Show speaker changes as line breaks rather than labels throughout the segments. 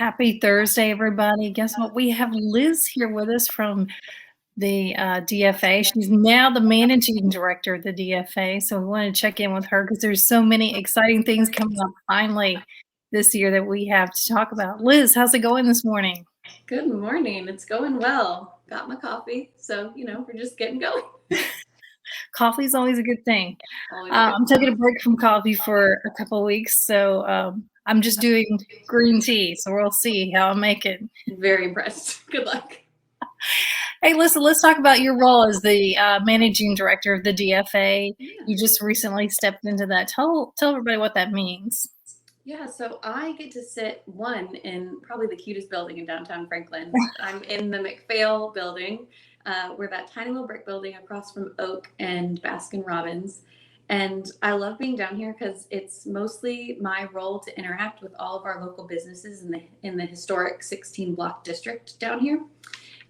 Happy Thursday, everybody. Guess what? We have Liz here with us from the DFA. She's now the managing director of the DFA. So we want to check in with her because there's so many exciting things coming up finally this year that we have to talk about. Liz, how's it going this morning?
Good morning. It's going well. Got my coffee. So, we're just getting going.
Coffee is always a good thing.
Always good.
I'm taking a break from coffee for a couple of weeks. So I'm just doing green tea. So we'll see how I make it.
Very impressed. Good luck.
Hey, listen, let's talk about your role as the managing director of the DFA.
Yeah.
You just recently stepped into that. Tell everybody what that means.
Yeah, so I get to sit in probably the cutest building in downtown Franklin. I'm in the McPhail building. We're that tiny little brick building across from Oak and Baskin Robbins. And I love being down here because it's mostly my role to interact with all of our local businesses in the historic 16 block district down here,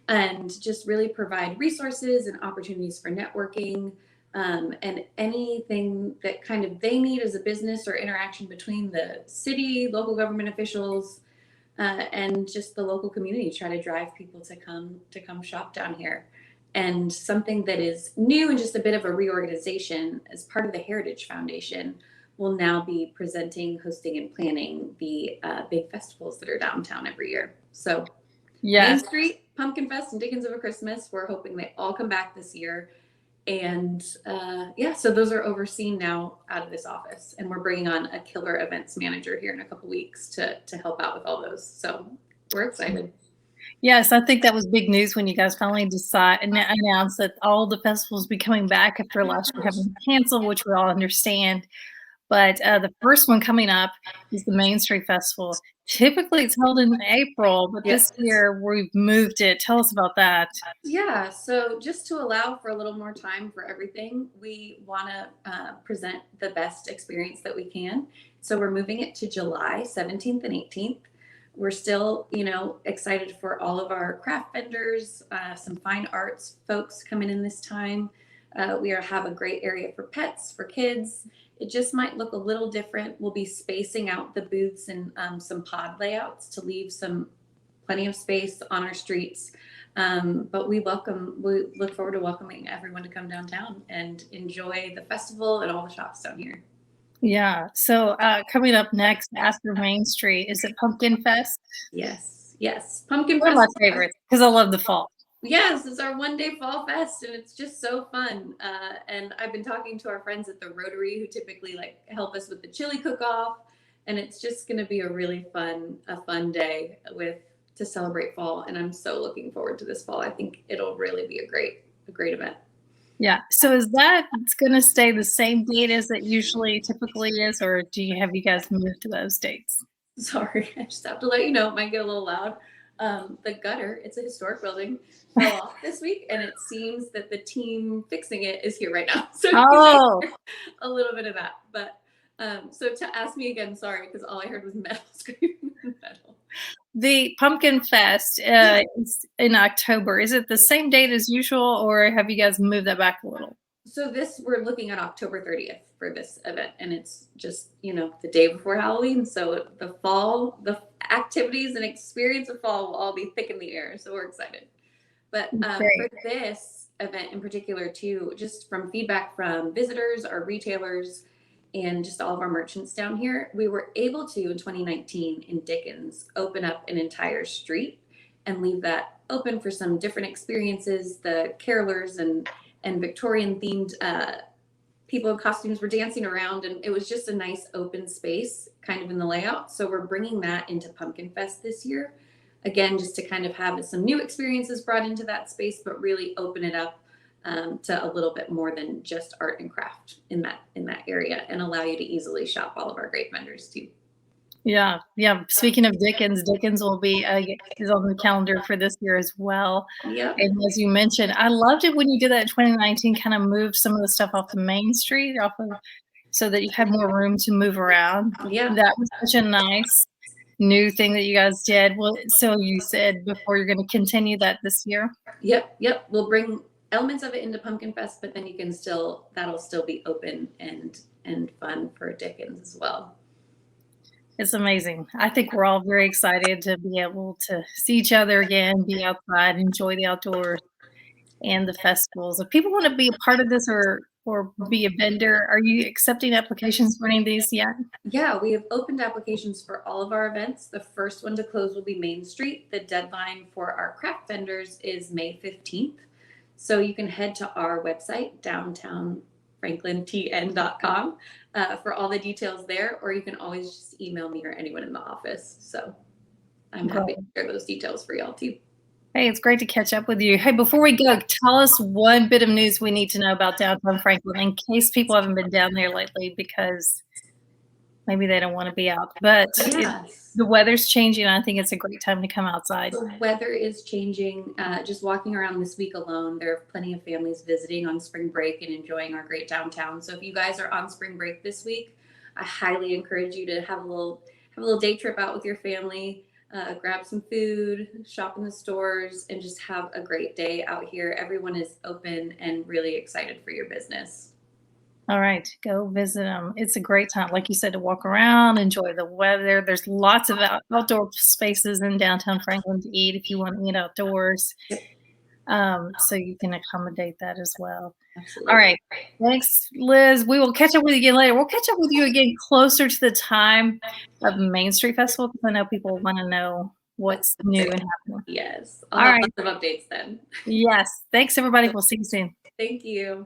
and just really provide resources and opportunities for networking, and anything that kind of they need as a business or interaction between the city, local government officials, and just the local community. Try to drive people to come shop down here. And something that is new and just a bit of a reorganization as part of the Heritage Foundation will now be presenting, hosting, and planning the big festivals that are downtown every year. So Main Street, Pumpkin Fest, and Dickens of a Christmas, we're hoping they all come back this year. And so those are overseen now out of this office. And we're bringing on a killer events manager here in a couple weeks to help out with all those. So we're excited.
Yes, I think that was big news when you guys finally announced that all the festivals will be coming back after last year having canceled, which we all understand. But the first one coming up is the Main Street Festival. Typically, it's held in April, but this year we've moved it. Tell us about that.
Yeah, so just to allow for a little more time for everything, we want to present the best experience that we can. So we're moving it to July 17th and 18th. We're still, excited for all of our craft vendors, some fine arts folks coming in this time. We have a great area for pets, for kids. It just might look a little different. We'll be spacing out the booths and some pod layouts to leave plenty of space on our streets. But we look forward to welcoming everyone to come downtown and enjoy the festival and all the shops down here.
Yeah. So coming up next after Main Street, is it Pumpkin Fest?
Yes. Pumpkin Fest.
One of my favorites because I love the fall.
Yes, it's our one-day fall fest, and it's just so fun. And I've been talking to our friends at the Rotary who typically help us with the chili cook-off, and it's just going to be a really fun day to celebrate fall. And I'm so looking forward to this fall. I think it'll really be a great event.
Yeah. So is that going to stay the same date as it typically is, or have you guys moved to those dates?
Sorry, I just have to let you know, it might get a little loud. The gutter, it's a historic building, fell off this week, and it seems that the team fixing it is here right now. So a little bit of that. But so to ask me again, sorry, because all I heard was metal screaming metal.
The Pumpkin Fest is in October. Is it the same date as usual, or have you guys moved that back a little?
So we're looking at October 30th for this event, and it's just, the day before Halloween. So the activities and experience of fall will all be thick in the air. So we're excited. But for this event in particular too, just from feedback from visitors, our retailers, and just all of our merchants down here, we were able to, in 2019 in Dickens, open up an entire street and leave that open for some different experiences. The carolers and Victorian themed people in costumes were dancing around, and it was just a nice open space kind of in the layout. So we're bringing that into Pumpkin Fest this year. Again, just to kind of have some new experiences brought into that space, but really open it up to a little bit more than just art and craft in that area, and allow you to easily shop all of our great vendors too.
Yeah. Speaking of Dickens will be is on the calendar for this year as well.
Yeah.
And as you mentioned, I loved it when you did that in 2019. Kind of moved some of the stuff off the Main Street, so that you had more room to move around.
Yeah,
that was such a nice new thing that you guys did. Well, so you said before you're going to continue that this year.
Yep. We'll bring elements of it into Pumpkin Fest, but then that'll still be open and fun for Dickens as well.
It's amazing. I think we're all very excited to be able to see each other again, be outside, enjoy the outdoors and the festivals. If people want to be a part of this or be a vendor, are you accepting applications for any of these yet?
Yeah, we have opened applications for all of our events. The first one to close will be Main Street. The deadline for our craft vendors is May 15th. So you can head to our website, downtownfranklintn.com, for all the details there, or you can always just email me or anyone in the office. So I'm happy to
Great.
share those details for y'all too.
Hey, it's great to catch up with you. Hey, before we go, tell us one bit of news we need to know about downtown Franklin in case people haven't been down there lately because maybe they don't want to be out. But
Yes.
the weather's changing. I think it's a great time to come outside.
The weather is changing. Just walking around this week alone, there are plenty of families visiting on spring break and enjoying our great downtown. So if you guys are on spring break this week, I highly encourage you to have a little day trip out with your family. Grab some food, shop in the stores, and just have a great day out here. Everyone is open and really excited for your business.
All right, go visit them. It's a great time, like you said, to walk around, enjoy the weather. There's lots of outdoor spaces in downtown Franklin to eat if you want to eat outdoors.
Yep,
So you can accommodate that as well. All
absolutely.
right. Thanks, Liz. We will catch up with you again later. We'll catch up with you again closer to the time of Main Street Festival because I know people want to know what's new and happening.
Yes, I'll
All
have
right.
lots of updates then.
Yes. Thanks, everybody. We'll see you soon.
Thank you.